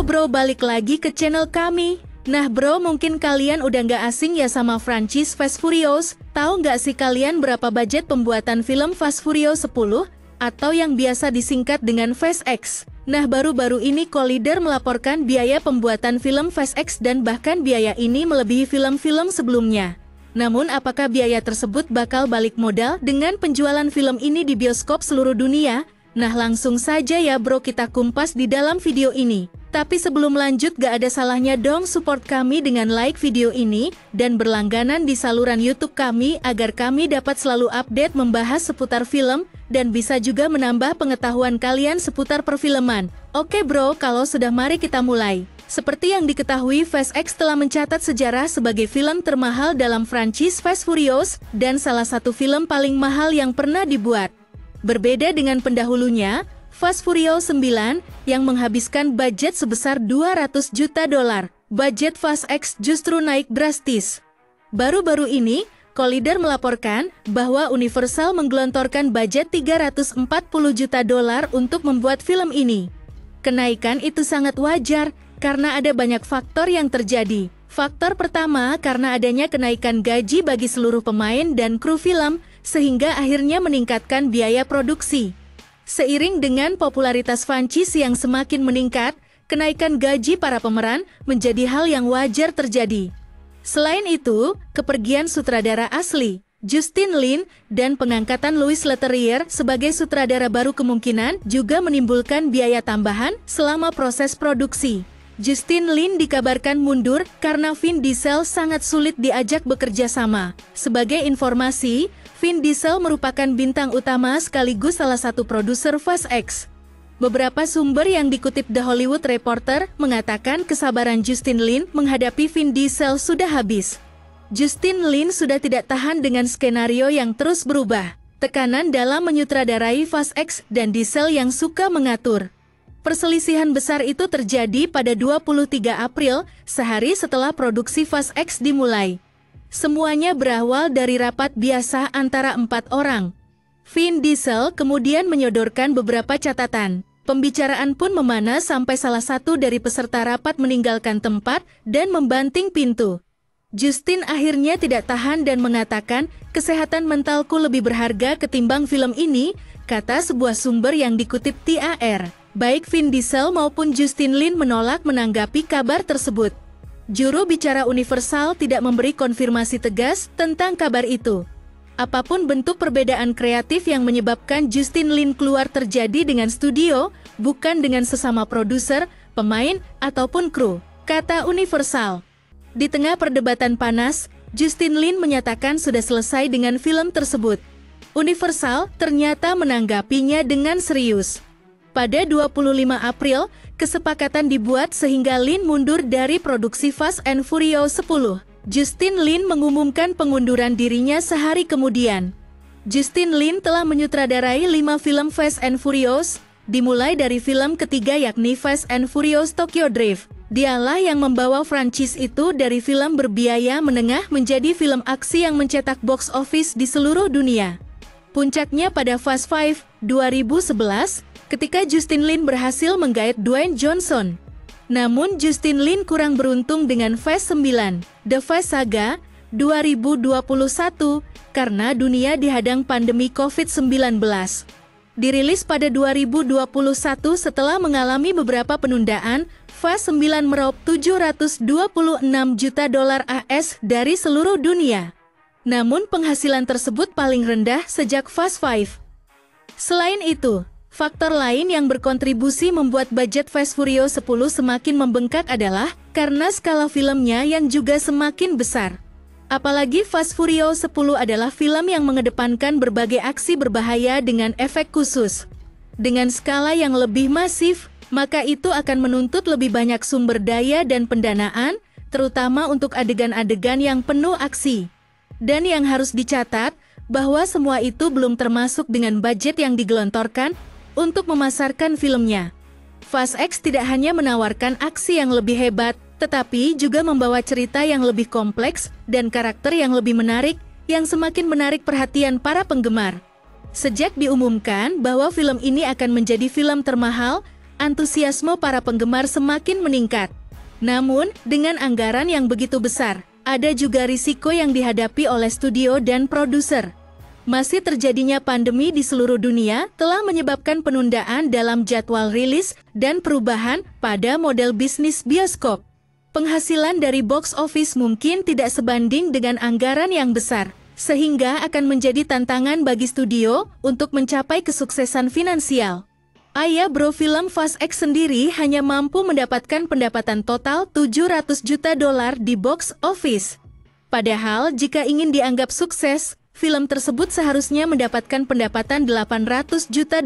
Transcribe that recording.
bro, balik lagi ke channel kami. Nah bro, mungkin kalian udah nggak asing ya sama franchise Fast Furious. Tahu nggak sih kalian berapa budget pembuatan film Fast Furious 10? Atau yang biasa disingkat dengan Fast X. Nah baru-baru ini Collider melaporkan biaya pembuatan film Fast X dan bahkan biaya ini melebihi film-film sebelumnya. Namun apakah biaya tersebut bakal balik modal dengan penjualan film ini di bioskop seluruh dunia? Nah langsung saja ya bro, kita kumpas di dalam video ini. Tapi sebelum lanjut, gak ada salahnya dong support kami dengan like video ini dan berlangganan di saluran YouTube kami agar kami dapat selalu update membahas seputar film dan bisa juga menambah pengetahuan kalian seputar perfilman. Oke bro, kalau sudah mari kita mulai. Seperti yang diketahui, Fast X telah mencatat sejarah sebagai film termahal dalam franchise Fast Furious dan salah satu film paling mahal yang pernah dibuat. Berbeda dengan pendahulunya, Fast Furious 9 yang menghabiskan budget sebesar 200 juta dolar, budget Fast X justru naik drastis. Baru-baru ini, Collider melaporkan bahwa Universal menggelontorkan budget 340 juta dolar untuk membuat film ini. Kenaikan itu sangat wajar karena ada banyak faktor yang terjadi. Faktor pertama, karena adanya kenaikan gaji bagi seluruh pemain dan kru film, sehingga akhirnya meningkatkan biaya produksi. Seiring dengan popularitas franchise yang semakin meningkat, kenaikan gaji para pemeran menjadi hal yang wajar terjadi. Selain itu, kepergian sutradara asli, Justin Lin, dan pengangkatan Louis Leterrier sebagai sutradara baru kemungkinan juga menimbulkan biaya tambahan selama proses produksi. Justin Lin dikabarkan mundur karena Vin Diesel sangat sulit diajak bekerja sama. Sebagai informasi, Vin Diesel merupakan bintang utama sekaligus salah satu produser Fast X. Beberapa sumber yang dikutip The Hollywood Reporter mengatakan kesabaran Justin Lin menghadapi Vin Diesel sudah habis. Justin Lin sudah tidak tahan dengan skenario yang terus berubah, tekanan dalam menyutradarai Fast X dan Diesel yang suka mengatur. Perselisihan besar itu terjadi pada 23 April, sehari setelah produksi Fast X dimulai. Semuanya berawal dari rapat biasa antara 4 orang. Vin Diesel kemudian menyodorkan beberapa catatan. Pembicaraan pun memanas sampai salah satu dari peserta rapat meninggalkan tempat dan membanting pintu. Justin akhirnya tidak tahan dan mengatakan, "Kesehatan mentalku lebih berharga ketimbang film ini," kata sebuah sumber yang dikutip TAR. Baik Vin Diesel maupun Justin Lin menolak menanggapi kabar tersebut. Juru bicara Universal tidak memberi konfirmasi tegas tentang kabar itu. Apapun bentuk perbedaan kreatif yang menyebabkan Justin Lin keluar terjadi dengan studio, bukan dengan sesama produser, pemain, ataupun kru, kata Universal. Di tengah perdebatan panas, Justin Lin menyatakan sudah selesai dengan film tersebut. Universal ternyata menanggapinya dengan serius. Pada 25 April, kesepakatan dibuat sehingga Lin mundur dari produksi Fast and Furious 10. Justin Lin mengumumkan pengunduran dirinya sehari kemudian. Justin Lin telah menyutradarai 5 film Fast and Furious, dimulai dari film ketiga yakni Fast and Furious Tokyo Drift. Dialah yang membawa franchise itu dari film berbiaya menengah menjadi film aksi yang mencetak box office di seluruh dunia. Puncaknya pada Fast 5, 2011, ketika Justin Lin berhasil menggait Dwayne Johnson. Namun Justin Lin kurang beruntung dengan Fast 9, The Fast Saga, 2021, karena dunia dihadang pandemi COVID-19. Dirilis pada 2021 setelah mengalami beberapa penundaan, Fast 9 meraup 726 juta dolar AS dari seluruh dunia. Namun penghasilan tersebut paling rendah sejak Fast 5. Selain itu, faktor lain yang berkontribusi membuat budget Fast Furious 10 semakin membengkak adalah karena skala filmnya yang juga semakin besar. Apalagi Fast Furious 10 adalah film yang mengedepankan berbagai aksi berbahaya dengan efek khusus. Dengan skala yang lebih masif, maka itu akan menuntut lebih banyak sumber daya dan pendanaan, terutama untuk adegan-adegan yang penuh aksi. Dan yang harus dicatat, bahwa semua itu belum termasuk dengan budget yang digelontorkan untuk memasarkan filmnya. Fast X tidak hanya menawarkan aksi yang lebih hebat, tetapi juga membawa cerita yang lebih kompleks dan karakter yang lebih menarik, yang semakin menarik perhatian para penggemar. Sejak diumumkan bahwa film ini akan menjadi film termahal, antusiasme para penggemar semakin meningkat. Namun, dengan anggaran yang begitu besar, ada juga risiko yang dihadapi oleh studio dan produser. Masih terjadinya pandemi di seluruh dunia telah menyebabkan penundaan dalam jadwal rilis dan perubahan pada model bisnis bioskop. Penghasilan dari box office mungkin tidak sebanding dengan anggaran yang besar, sehingga akan menjadi tantangan bagi studio untuk mencapai kesuksesan finansial. Ayo Bro, film Fast X sendiri hanya mampu mendapatkan pendapatan total $700 juta di box office. Padahal jika ingin dianggap sukses, film tersebut seharusnya mendapatkan pendapatan $800 juta.